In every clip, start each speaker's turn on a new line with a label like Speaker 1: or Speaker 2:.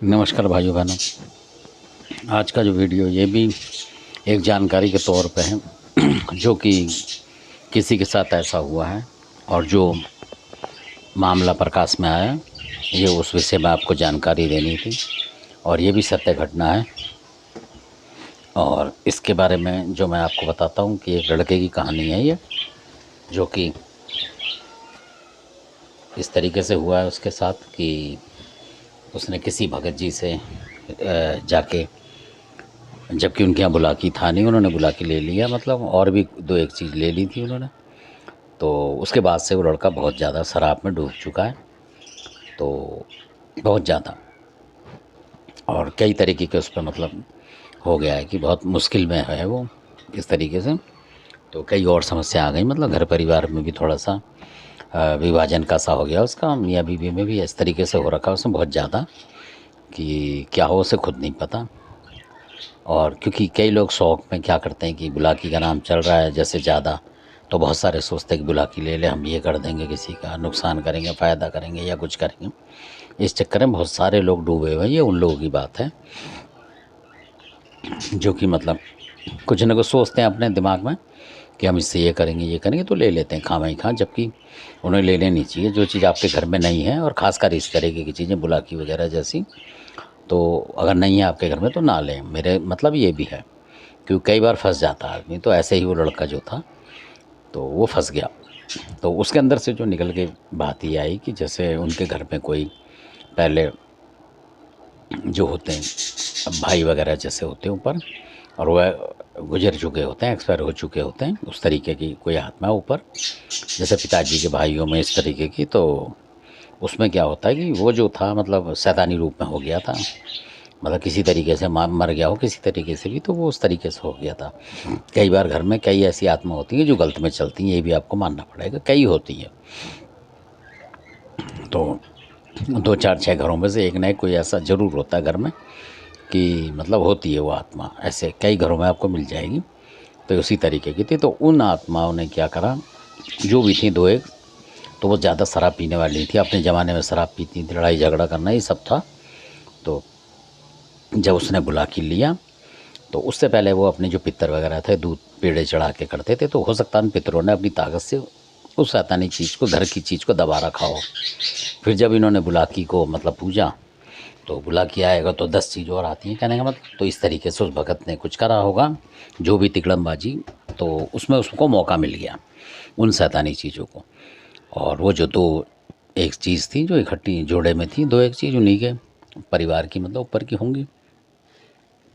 Speaker 1: नमस्कार भाइयों बहनों। आज का जो वीडियो ये भी एक जानकारी के तौर पे है जो कि किसी के साथ ऐसा हुआ है और जो मामला प्रकाश में आया, ये उस विषय में आपको जानकारी देनी थी और ये भी सत्य घटना है। और इसके बारे में जो मैं आपको बताता हूँ कि एक लड़के की कहानी है ये, जो कि इस तरीके से हुआ है उसके साथ कि उसने किसी भगत जी से जाके, जबकि उनके यहाँ बुलाकी था नहीं, उन्होंने बुलाकी ले लिया, मतलब और भी दो एक चीज़ ले ली थी उन्होंने। तो उसके बाद से वो लड़का बहुत ज़्यादा शराब में डूब चुका है, तो बहुत ज़्यादा, और कई तरीके के उस पर मतलब हो गया है कि बहुत मुश्किल में है वो इस तरीके से। तो कई और समस्या आ गई, मतलब घर परिवार में भी थोड़ा सा विभाजन का सा हो गया उसका, मियाँ बीवी में भी इस तरीके से हो रखा उसमें बहुत ज़्यादा कि क्या हो उसे खुद नहीं पता। और क्योंकि कई लोग शौक़ में क्या करते हैं कि बुलाकी का नाम चल रहा है जैसे ज़्यादा, तो बहुत सारे सोचते हैं कि बुलाकी ले ले, हम ये कर देंगे, किसी का नुकसान करेंगे, फ़ायदा करेंगे या कुछ करेंगे। इस चक्कर में बहुत सारे लोग डूबे हुए हैं। ये उन लोगों की बात है जो कि मतलब कुछ न कुछ सोचते हैं अपने दिमाग में कि हम इससे ये करेंगे ये करेंगे, तो ले लेते हैं खामा ही खां, जबकि उन्हें ले लेनी चाहिए जो चीज़ आपके घर में नहीं है। और ख़ासकर इस तरीके की चीज़ें बुलाकी वगैरह जैसी, तो अगर नहीं है आपके घर में तो ना लें, मेरे मतलब ये भी है। क्योंकि कई बार फंस जाता है आदमी, तो ऐसे ही वो लड़का जो था तो वो फंस गया। तो उसके अंदर से जो निकल के बात ये आई कि जैसे उनके घर में कोई पहले जो होते हैं भाई वगैरह जैसे होते हैं ऊपर, और वह गुजर चुके होते हैं, एक्सपायर हो चुके होते हैं, उस तरीके की कोई आत्मा ऊपर, जैसे पिताजी के भाइयों में इस तरीके की। तो उसमें क्या होता है कि वो जो था मतलब शैतानी रूप में हो गया था, मतलब किसी तरीके से मर गया हो किसी तरीके से भी, तो वो उस तरीके से हो गया था। कई बार घर में कई ऐसी आत्मा होती हैं जो गलत में चलती हैं, ये भी आपको मानना पड़ेगा, कई होती हैं। तो 2 4 6 घरों में से एक ना एक कोई ऐसा ज़रूर होता है घर में कि मतलब होती है वो आत्मा, ऐसे कई घरों में आपको मिल जाएगी। तो उसी तरीके की थी। तो उन आत्माओं ने क्या करा, जो भी थी दो एक, तो वो ज़्यादा शराब पीने वाली थी, अपने ज़माने में शराब पीती थी, लड़ाई झगड़ा करना ये सब था। तो जब उसने बुलाकी लिया, तो उससे पहले वो अपने जो पितर वगैरह थे दूध पेड़े चढ़ा के करते थे, तो हो सकता है उन पितरों ने अपनी ताकत से उस शैतानी चीज़ को, घर की चीज़ को दबा रखा हो। फिर जब इन्होंने बुलाकी को मतलब पूजा, तो बुलाकी आएगा तो 10 चीज़ और आती हैं, कहने का मतलब। तो इस तरीके से उस भगत ने कुछ करा होगा, जो भी तिकड़मबाजी, तो उसमें उसको मौका मिल गया उन शैतानी चीज़ों को। और वो जो दो एक चीज़ थी जो इकट्ठी जोड़े में थी, दो एक चीज़ उन्हीं के परिवार की मतलब ऊपर की होंगी,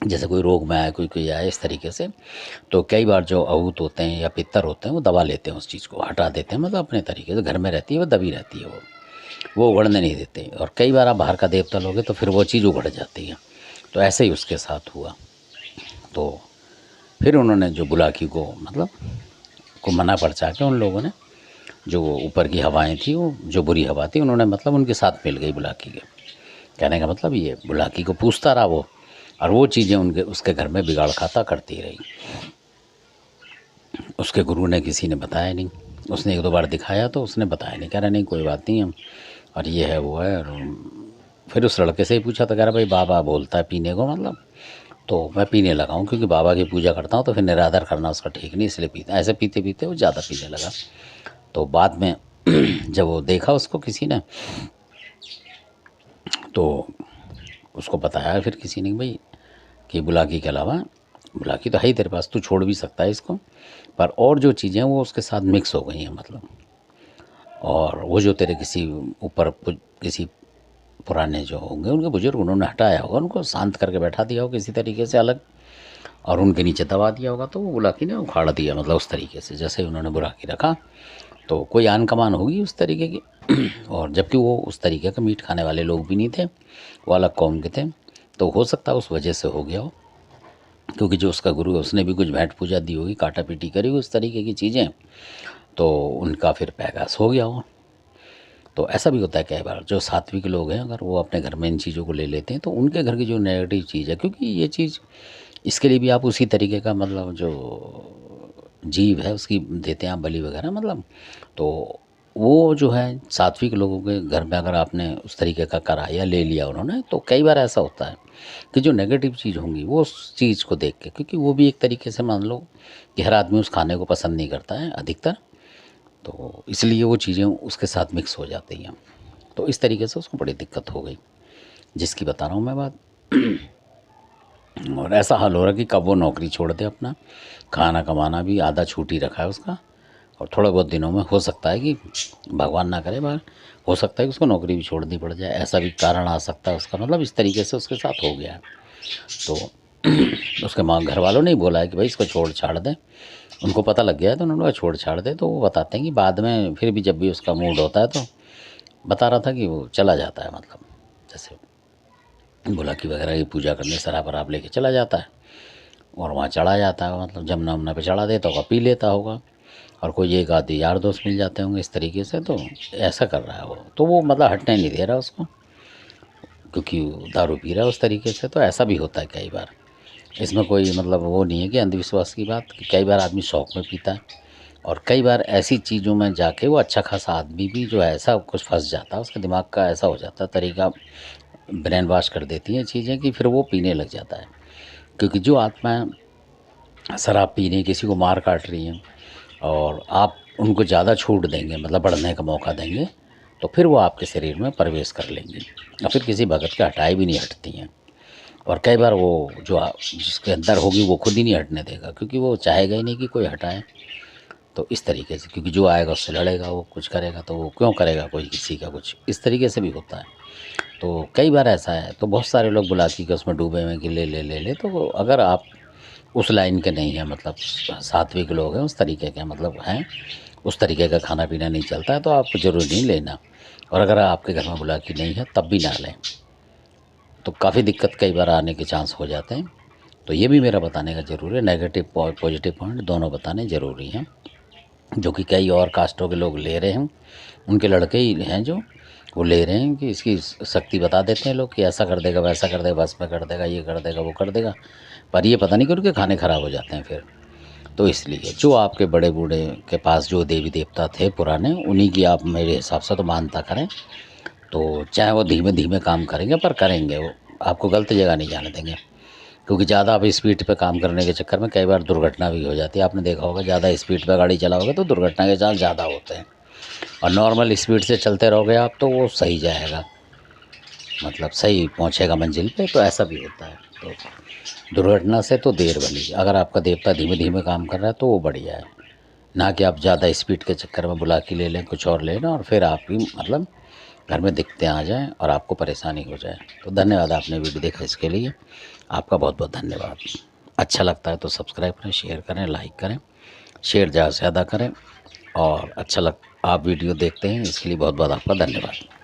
Speaker 1: जैसे कोई रोग में आए, कोई कोई आए इस तरीके से। तो कई बार जो अहूत होते हैं या पितर होते हैं वो दबा लेते हैं, उस चीज़ को हटा देते हैं, मतलब अपने तरीके से घर में रहती है वो, दबी रहती है वो उगड़ने नहीं देते। और कई बार आप बाहर का देवता लोगे तो फिर वो चीज़ उगड़ जाती है। तो ऐसे ही उसके साथ हुआ। तो फिर उन्होंने जो बुलाकी को मतलब को मना परचा के उन लोगों ने, जो ऊपर की हवाएं थी, वो जो बुरी हवा थी, उन्होंने मतलब उनके साथ मिल गई बुलाकी के। कहने का मतलब ये बुलाकी को पूछता रहा वो, और वो चीज़ें उनके उसके घर में बिगाड़ खाता करती रही। उसके गुरु ने किसी ने बताया नहीं, उसने 1 2 बार दिखाया तो उसने बताया नहीं, कह रहा नहीं कोई बात नहीं है, और ये है वो है। और फिर उस लड़के से ही पूछा तो कह रहा भाई बाबा बोलता है पीने को, मतलब तो मैं पीने लगा हूँ, क्योंकि बाबा की पूजा करता हूँ, तो फिर निरादर करना उसका ठीक नहीं, इसलिए पीता। ऐसे पीते पीते वो ज़्यादा पीने लगा। तो बाद में जब वो देखा उसको किसी ने, तो उसको बताया फिर किसी ने भाई कि बुलाकी के अलावा, बुलाकी तो है ही तेरे पास, तू छोड़ भी सकता है इसको, पर और जो चीज़ें हैं वो उसके साथ मिक्स हो गई हैं मतलब। और वो जो तेरे किसी ऊपर किसी पुराने जो होंगे उनके बुजुर्ग, उन्होंने हटाया होगा, उनको शांत करके बैठा दिया होगा किसी तरीके से अलग, और उनके नीचे दबा दिया होगा, तो वो बुलाकी ने उखाड़ दिया, मतलब उस तरीके से जैसे ही उन्होंने बुलाकी रखा। तो कोई आन कमान होगी उस तरीके की और जबकि वो उस तरीके का मीट खाने वाले लोग भी नहीं थे, वो अलग कौम के थे। तो हो सकता है उस वजह से हो गया हो, क्योंकि जो उसका गुरु है उसने भी कुछ भेंट पूजा दी होगी, काटा पीटी करी होगी, उस तरीके की चीज़ें, तो उनका फिर पैगास हो गया हो। तो ऐसा भी होता है कई बार, जो सात्विक लोग हैं अगर वो अपने घर में इन चीज़ों को ले लेते हैं, तो उनके घर की जो नेगेटिव चीज़ है, क्योंकि ये चीज़ इसके लिए भी आप उसी तरीके का मतलब जो जीव है उसकी देते हैं आप बलि वगैरह, मतलब तो वो जो है सात्विक लोगों के घर में अगर आपने उस तरीके का करा या ले लिया उन्होंने, तो कई बार ऐसा होता है कि जो नेगेटिव चीज़ होंगी वो उस चीज़ को देख के, क्योंकि वो भी एक तरीके से मान लो कि हर आदमी उस खाने को पसंद नहीं करता है अधिकतर, तो इसलिए वो चीज़ें उसके साथ मिक्स हो जाती हैं। तो इस तरीके से उसको बड़ी दिक्कत हो गई, जिसकी बता रहा हूँ मैं बात। और ऐसा हाल हो रहा है कि कब वो नौकरी छोड़ दे, अपना खाना कमाना भी आधा छूट ही रखा है उसका, और थोड़े बहुत दिनों में हो सकता है कि भगवान ना करे बाहर, हो सकता है कि उसको नौकरी भी छोड़नी पड़ जाए, ऐसा भी कारण आ सकता है उसका। मतलब इस तरीके से उसके साथ हो गया है। तो उसके माँ घर वालों ने ही बोला है कि भाई इसको छोड़ छाड़ दें, उनको पता लग गया है तो उन्होंने कहा छोड़ छाड़ दे। तो वो बताते हैं कि बाद में फिर भी जब भी उसका मूड होता है तो बता रहा था कि वो चला जाता है, मतलब जैसे बुलाकी वगैरह की पूजा करने शराब वराब लेके चला जाता है और वहाँ चढ़ा जाता है, मतलब जमुना वमुना पे चढ़ा देता होगा, पी लेता होगा, और कोई एक आधे यार दोस्त मिल जाते होंगे इस तरीके से। तो ऐसा कर रहा है वो, तो वो मतलब हटने नहीं दे रहा उसको, क्योंकि वो दारू पी रहा है उस तरीके से। तो ऐसा भी होता है कई बार, इसमें कोई मतलब वो नहीं है कि अंधविश्वास की बात, कि कई बार आदमी शौक में पीता है, और कई बार ऐसी चीज़ों में जाके वो अच्छा खासा आदमी भी जो है ऐसा कुछ फंस जाता है, उसका दिमाग का ऐसा हो जाता है तरीका, ब्रेन वॉश कर देती हैं चीज़ें कि फिर वो पीने लग जाता है। क्योंकि जो आत्माएं शराब पी रही हैं, किसी को मार काट रही हैं, और आप उनको ज़्यादा छूट देंगे, मतलब बढ़ने का मौका देंगे, तो फिर वो आपके शरीर में प्रवेश कर लेंगी, और फिर किसी भगत के हटाए भी नहीं हटती हैं। और कई बार वो जो जिसके अंदर होगी वो खुद ही नहीं हटने देगा, क्योंकि वो चाहेगा ही नहीं कि कोई हटाए। तो इस तरीके से, क्योंकि जो आएगा उससे लड़ेगा, वो कुछ करेगा तो वो क्यों करेगा कोई किसी का कुछ, इस तरीके से भी होता है। तो कई बार ऐसा है, तो बहुत सारे लोग बुलाकी के उसमें डूबे हुए कि ले ले ले ले। तो अगर आप उस लाइन के नहीं हैं, मतलब सात्विक लोग हैं, उस तरीके के मतलब हैं, उस तरीके का खाना पीना नहीं चलता है, तो आपको ज़रूरी नहीं लेना। और अगर आपके घर में बुलाकी नहीं है तब भी ना लें, तो काफ़ी दिक्कत कई बार आने के चांस हो जाते हैं। तो ये भी मेरा बताने का ज़रूरी है, नेगेटिव पॉजिटिव पॉइंट दोनों बताने ज़रूरी हैं, जो कि कई और कास्टों के लोग ले रहे हैं, उनके लड़के ही हैं जो वो ले रहे हैं कि इसकी शक्ति बता देते हैं लोग कि ऐसा कर देगा, वैसा कर देगा, बस में कर देगा, ये कर देगा, वो कर देगा, पर ये पता नहीं कि उनके खाने ख़राब हो जाते हैं फिर। तो इसलिए जो आपके बड़े बूढ़े के पास जो देवी देवता थे पुराने, उन्हीं की आप मेरे हिसाब से तो मानता करें। तो चाहे वो धीमे धीमे काम करेंगे, पर करेंगे, वो आपको गलत जगह नहीं जाने देंगे। क्योंकि ज़्यादा आप स्पीड पे काम करने के चक्कर में कई बार दुर्घटना भी हो जाती है। आपने देखा होगा, ज़्यादा स्पीड पे गाड़ी चलाओगे तो दुर्घटना के चांस ज़्यादा होते हैं, और नॉर्मल स्पीड से चलते रहोगे आप तो वो सही जाएगा, मतलब सही पहुंचेगा मंजिल पे। तो ऐसा भी होता है। तो दुर्घटना से तो देर भली, अगर आपका देवता धीमे धीमे काम कर रहा है तो वो बढ़िया है, ना कि आप ज़्यादा स्पीड के चक्कर में बुला के ले लें, कुछ और ले लें, और फिर आपकी मतलब घर में दिक्कतें आ जाएं और आपको परेशानी हो जाए। तो धन्यवाद, आपने वीडियो देखा इसके लिए आपका बहुत बहुत धन्यवाद। अच्छा लगता है तो सब्सक्राइब करें, शेयर करें, लाइक करें, शेयर ज़्यादा से ज़्यादा करें। और अच्छा लग आप वीडियो देखते हैं इसके लिए बहुत बहुत आपका धन्यवाद।